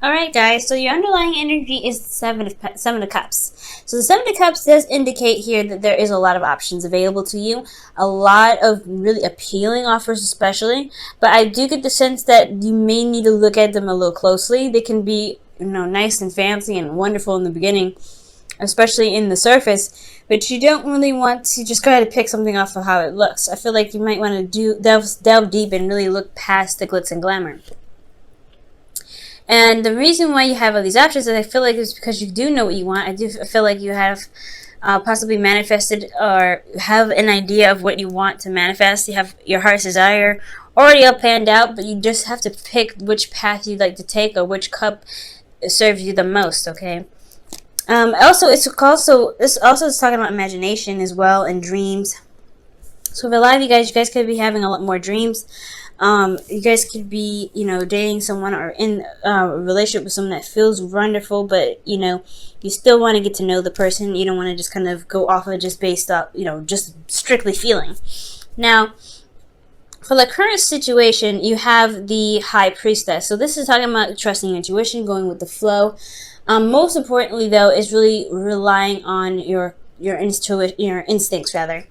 Alright guys, so your underlying energy is Seven of Cups. So the Seven of Cups does indicate here that there is a lot of options available to you. A lot of really appealing offers especially. But I do get the sense that you may need to look at them a little closely. They can be, nice and fancy and wonderful in the beginning, especially in the surface. But you don't really want to just go ahead and pick something off of how it looks. I feel like you might want to delve deep and really look past the glitz and glamour. And the reason why you have all these options is I feel like it's because you do know what you want. I feel like you have possibly manifested or have an idea of what you want to manifest. You have your heart's desire already all planned out, but you just have to pick which path you'd like to take or which cup serves you the most, okay? This also is talking about imagination as well and dreams. So for a lot of you guys could be having a lot more dreams. You guys could be, dating someone or in a relationship with someone that feels wonderful, but, you still want to get to know the person. You don't want to just kind of go off of just based off, just strictly feeling. Now, for the current situation, you have the High Priestess. So this is talking about trusting your intuition, going with the flow. Most importantly, though, is really relying on your instincts, rather.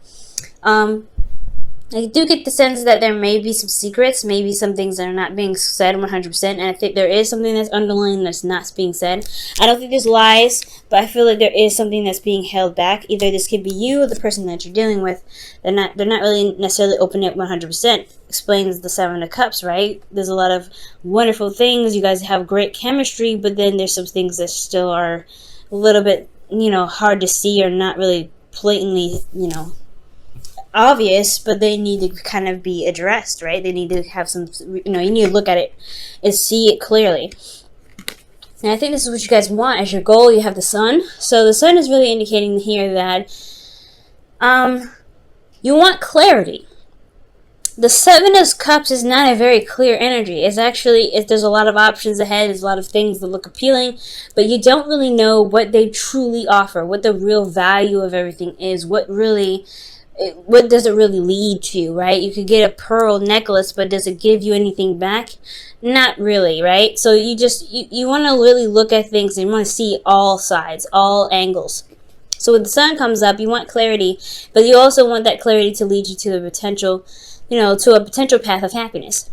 I do get the sense that there may be some secrets, maybe some things that are not being said 100%, and I think there is something that's underlying that's not being said. I don't think there's lies, but I feel like there is something that's being held back. Either this could be you or the person that you're dealing with. They're not really necessarily open it 100%. Explains the Seven of Cups, right? There's a lot of wonderful things. You guys have great chemistry, but then there's some things that still are a little bit, hard to see or not really blatantly, obvious, but they need to kind of be addressed, right? They need to have some, you need to look at it and see it clearly. And I think this is what you guys want as your goal. You have the Sun. So the Sun is really indicating here that you want clarity. The Seven of Cups is not a very clear energy. It's actually, there's a lot of options ahead. There's a lot of things that look appealing, but you don't really know what they truly offer, what the real value of everything is, what does it really lead to, right? You could get a pearl necklace, but does it give you anything back? Not really, right? So you want to really look at things and you want to see all sides, all angles. So when the Sun comes up, you want clarity, but you also want that clarity to lead you to the potential, to a potential path of happiness.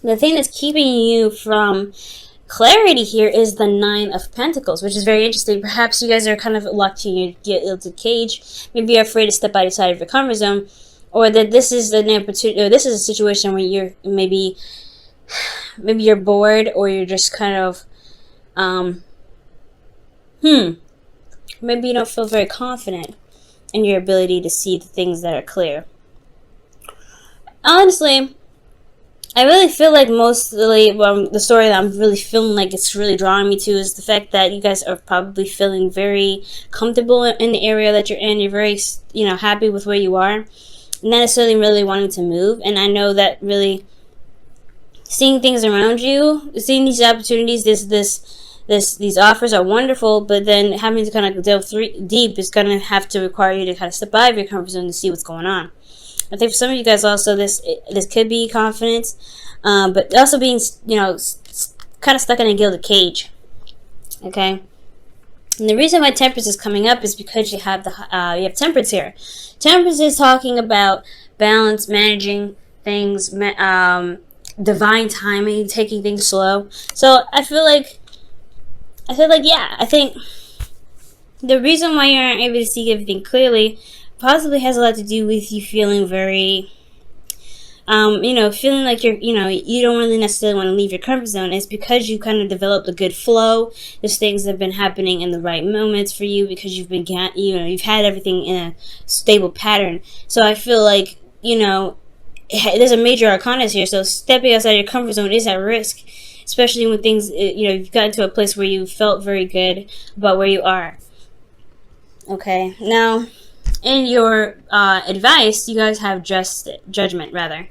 The thing that's keeping you from clarity here is the Nine of Pentacles, which is very interesting. Perhaps you guys are kind of locked in your gilded cage. Maybe you're afraid to step outside of your comfort zone, or that this is this is a situation where you're maybe you're bored, or you're just kind of maybe you don't feel very confident in your ability to see the things that are clear. Honestly, I really feel like mostly the story that I'm really feeling like it's really drawing me to is the fact that you guys are probably feeling very comfortable in the area that you're in. You're very, happy with where you are, not necessarily really wanting to move. And I know that really seeing things around you, seeing these opportunities, these offers are wonderful, but then having to kind of delve deep is going to have to require you to kind of step out of your comfort zone to see what's going on. I think for some of you guys also this could be confidence, but also being kind of stuck in a gilded cage. Okay, and the reason why Temperance is coming up is because you have Temperance here. Temperance is talking about balance, managing things, divine timing, taking things slow. So I think the reason why you aren't able to see everything clearly possibly has a lot to do with you feeling very, feeling like you don't really necessarily want to leave your comfort zone. It's because you kind of developed a good flow. There's things that have been happening in the right moments for you because you've had everything in a stable pattern. So I feel like, there's a major arcana here. So stepping outside your comfort zone is at risk, especially when things, you've gotten to a place where you felt very good about where you are. Okay, now, in your advice, you guys have judgment, rather.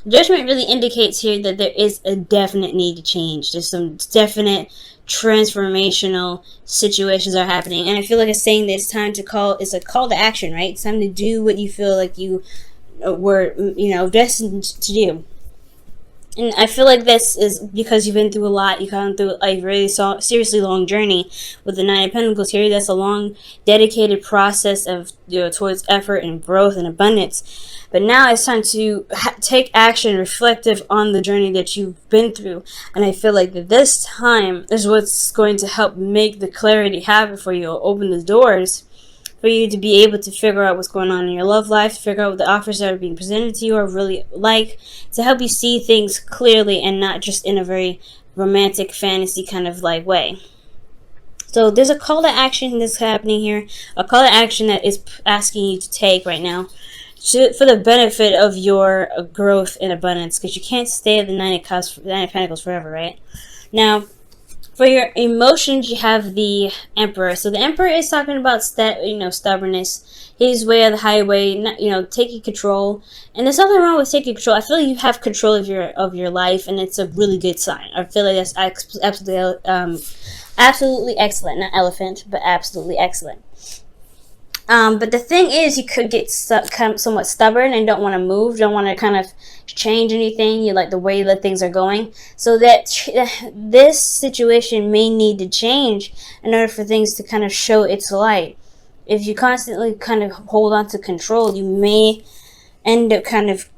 Judgment really indicates here that there is a definite need to change. There's some definite transformational situations are happening. And I feel like it's saying that it's a call to action, right? It's time to do what you feel like you were, destined to do. And I feel like this is because you've been through a lot. You've gone through a really seriously long journey with the Nine of Pentacles here. That's a long, dedicated process of, towards effort and growth and abundance. But now it's time to take action reflective on the journey that you've been through. And I feel like that this time is what's going to help make the clarity happen for you, or open the doors for you to be able to figure out what's going on in your love life, to figure out what the offers that are being presented to you are really like, to help you see things clearly and not just in a very romantic fantasy kind of like way. So there's a call to action that's happening here, a call to action that is asking you to take right now for the benefit of your growth and abundance, because you can't stay at the Nine of Pentacles forever, right? Now, for your emotions, you have the Emperor. So the Emperor is talking about stubbornness. His way of the highway, taking control. And there's nothing wrong with taking control. I feel like you have control of your life, and it's a really good sign. I feel like that's absolutely excellent. Not elephant, but absolutely excellent. But the thing is, you could get somewhat stubborn and don't want to move, don't want to kind of change anything. You like the way that things are going. So that this situation may need to change in order for things to kind of show its light. If you constantly kind of hold on to control, you may end up kind of,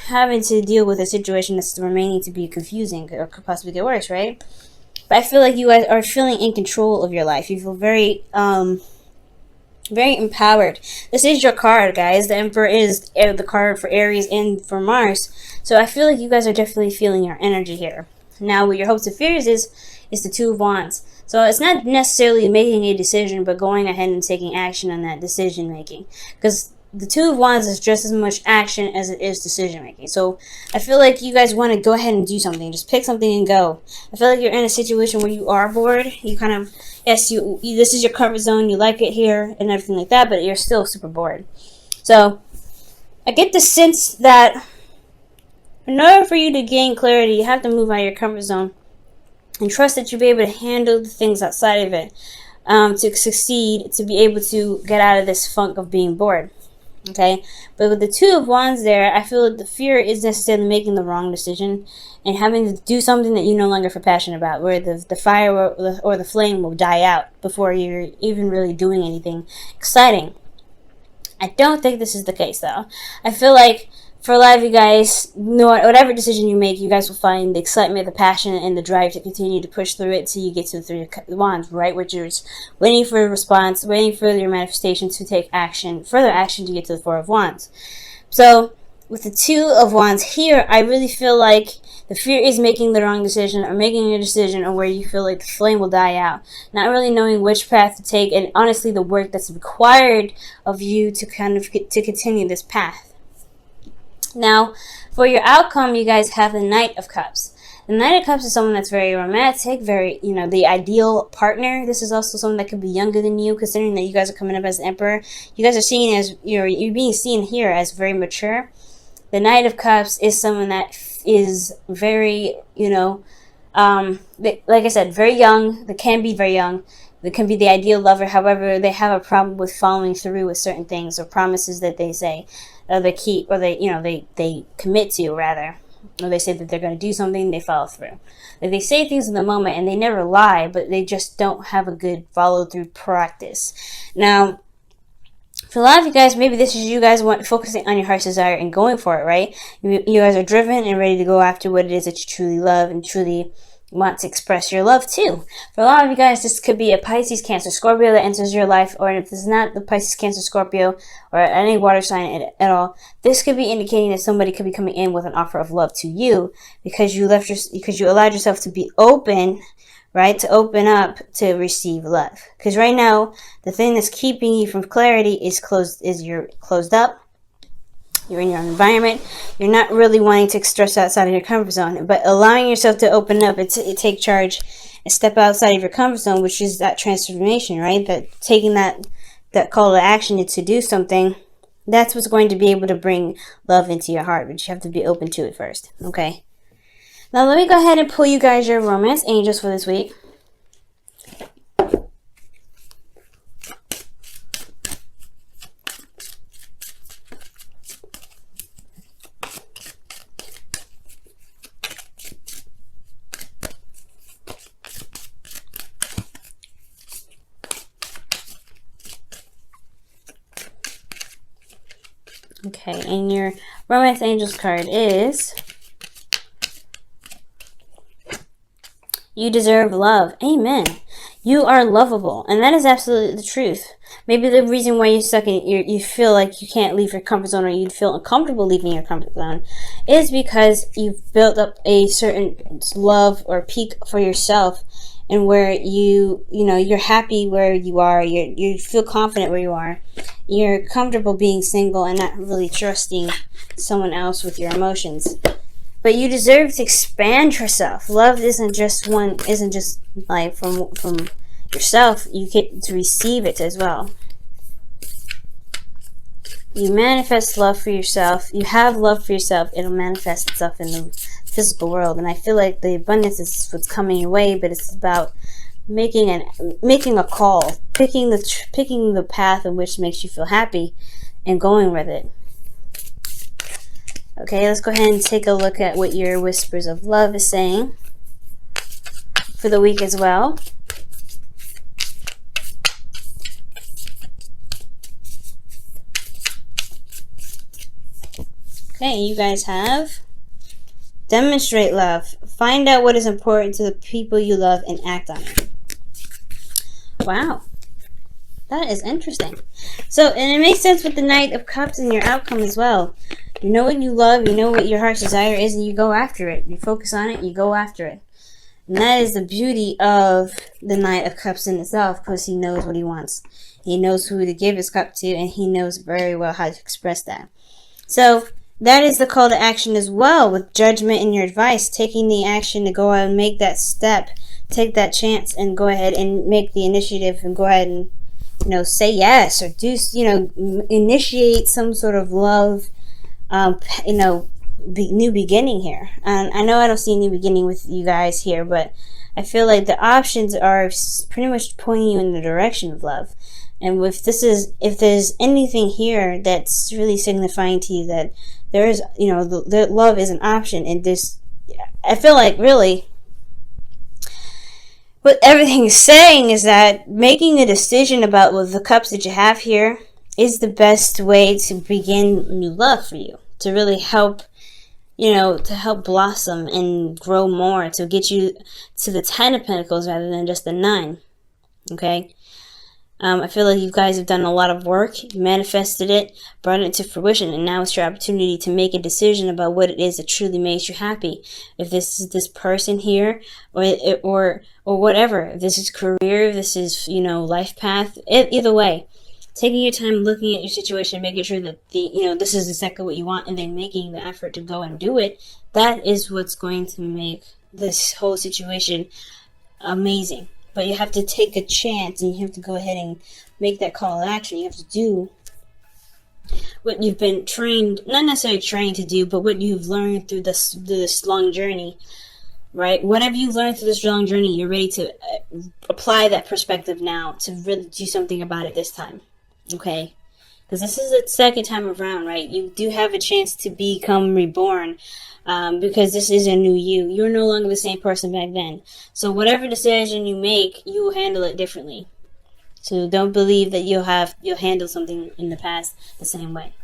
having to deal with a situation that's remaining to be confusing or could possibly get worse, right? But I feel like you guys are feeling in control of your life. You feel very empowered. This is your card, guys. The Emperor is the card for Aries and for Mars. So I feel like you guys are definitely feeling your energy here. Now, what your hopes and fears is the Two of Wands. So it's not necessarily making a decision, but going ahead and taking action on that decision making. Because the Two of Wands is just as much action as it is decision making. So I feel like you guys want to go ahead and do something. Just pick something and go. I feel like you're in a situation where you are bored. You kind of, yes, this is your comfort zone. You like it here and everything like that, but you're still super bored. So I get the sense that in order for you to gain clarity, you have to move out of your comfort zone and trust that you'll be able to handle the things outside of it to succeed, to be able to get out of this funk of being bored. Okay, but with the Two of Wands there, I feel like the fear is necessarily making the wrong decision and having to do something that you no longer feel passionate about, where the fire or the flame will die out before you're even really doing anything exciting. I don't think this is the case, though. I feel like for a lot of you guys, whatever decision you make, you guys will find the excitement, the passion, and the drive to continue to push through it till you get to the Three of Wands, right? Which is waiting for a response, waiting for your manifestation to take action, further action to get to the Four of Wands. So, with the Two of Wands here, I really feel like the fear is making the wrong decision, or making a decision on where you feel like the flame will die out. Not really knowing which path to take, and honestly the work that's required of you to kind of to continue this path. Now, for your outcome, you guys have the Knight of Cups. The Knight of Cups is someone that's very romantic, very, the ideal partner. This is also someone that could be younger than you, considering that you guys are coming up as the Emperor. You guys are seen as, you're being seen here as very mature. The Knight of Cups is someone that is very, like I said, very young. They can be very young. They can be the ideal lover. However, they have a problem with following through with certain things or promises that they say, or they keep, or they commit to, rather. Or they say that they're going to do something, they follow through. Like, they say things in the moment and they never lie, but they just don't have a good follow-through practice. Now, for a lot of you guys, maybe this is you guys focusing on your heart's desire and going for it, right? You guys are driven and ready to go after what it is that you truly love and truly want to express your love to. For a lot of you guys, this could be a Pisces, Cancer, Scorpio that enters your life, or if it's not the Pisces, Cancer, Scorpio, or any water sign at all, this could be indicating that somebody could be coming in with an offer of love to you because you allowed yourself to be open, right? To open up to receive love. Because right now, the thing that's keeping you from clarity is you're closed up. You're in your own environment. You're not really wanting to stress outside of your comfort zone, but allowing yourself to open up and take charge and step outside of your comfort zone, which is that transformation, right? That taking that call to action to do something, that's what's going to be able to bring love into your heart, but you have to be open to it first, okay? Now let me go ahead and pull you guys your romance angels for this week. Okay, and your Romance Angels card is you deserve love. Amen. You are lovable, and that is absolutely the truth. Maybe the reason why you're stuck in you feel like you can't leave your comfort zone, or you feel uncomfortable leaving your comfort zone, is because you've built up a certain love or peak for yourself, and where you're happy where you are, you feel confident where you are, you're comfortable being single and not really trusting someone else with your emotions. But you deserve to expand yourself. Love isn't just like from yourself. You get to receive it as well. You manifest love for yourself. You have love for yourself. It'll manifest itself in the physical world. And I feel like the abundance is what's coming your way, but it's about making a call, picking the path in which makes you feel happy, and going with it. Okay, let's go ahead and take a look at what your Whispers of Love is saying for the week as well. Okay, you guys have demonstrate love. Find out what is important to the people you love and act on it. Wow. That is interesting. So, and it makes sense with the Knight of Cups and your outcome as well. You know what you love, you know what your heart's desire is, and you go after it. You focus on it, you go after it. And that is the beauty of the Knight of Cups in itself, because he knows what he wants. He knows who to give his cup to, and he knows very well how to express that. So, that is the call to action as well, with judgment in your advice, taking the action to go out and make that step, take that chance, and go ahead and make the initiative, and go ahead and, say yes, or do, initiate some sort of love, new beginning here. And I know I don't see a new beginning with you guys here, but I feel like the options are pretty much pointing you in the direction of love. And if there's anything here that's really signifying to you that there is, the love is an option, and this, I feel like really what everything is saying is that making a decision about the cups that you have here is the best way to begin new love for you, to really help, to help blossom and grow more, to get you to the 10 of Pentacles rather than just the 9. Okay? I feel like you guys have done a lot of work, you manifested it, brought it to fruition, and now it's your opportunity to make a decision about what it is that truly makes you happy. If this is this person here, or whatever, if this is career, if this is, life path, either way, taking your time, looking at your situation, making sure that this is exactly what you want, and then making the effort to go and do it, that is what's going to make this whole situation amazing. But you have to take a chance, and you have to go ahead and make that call to action. You have to do what you've been trained, not necessarily trained to do, but what you've learned through this long journey, right? Whatever you've learned through this long journey, you're ready to apply that perspective now to really do something about it this time, okay? Because this is the second time around, right? You do have a chance to become reborn. Because this is a new you. You're no longer the same person back then. So whatever decision you make, you will handle it differently. So don't believe that you'll handle something in the past the same way.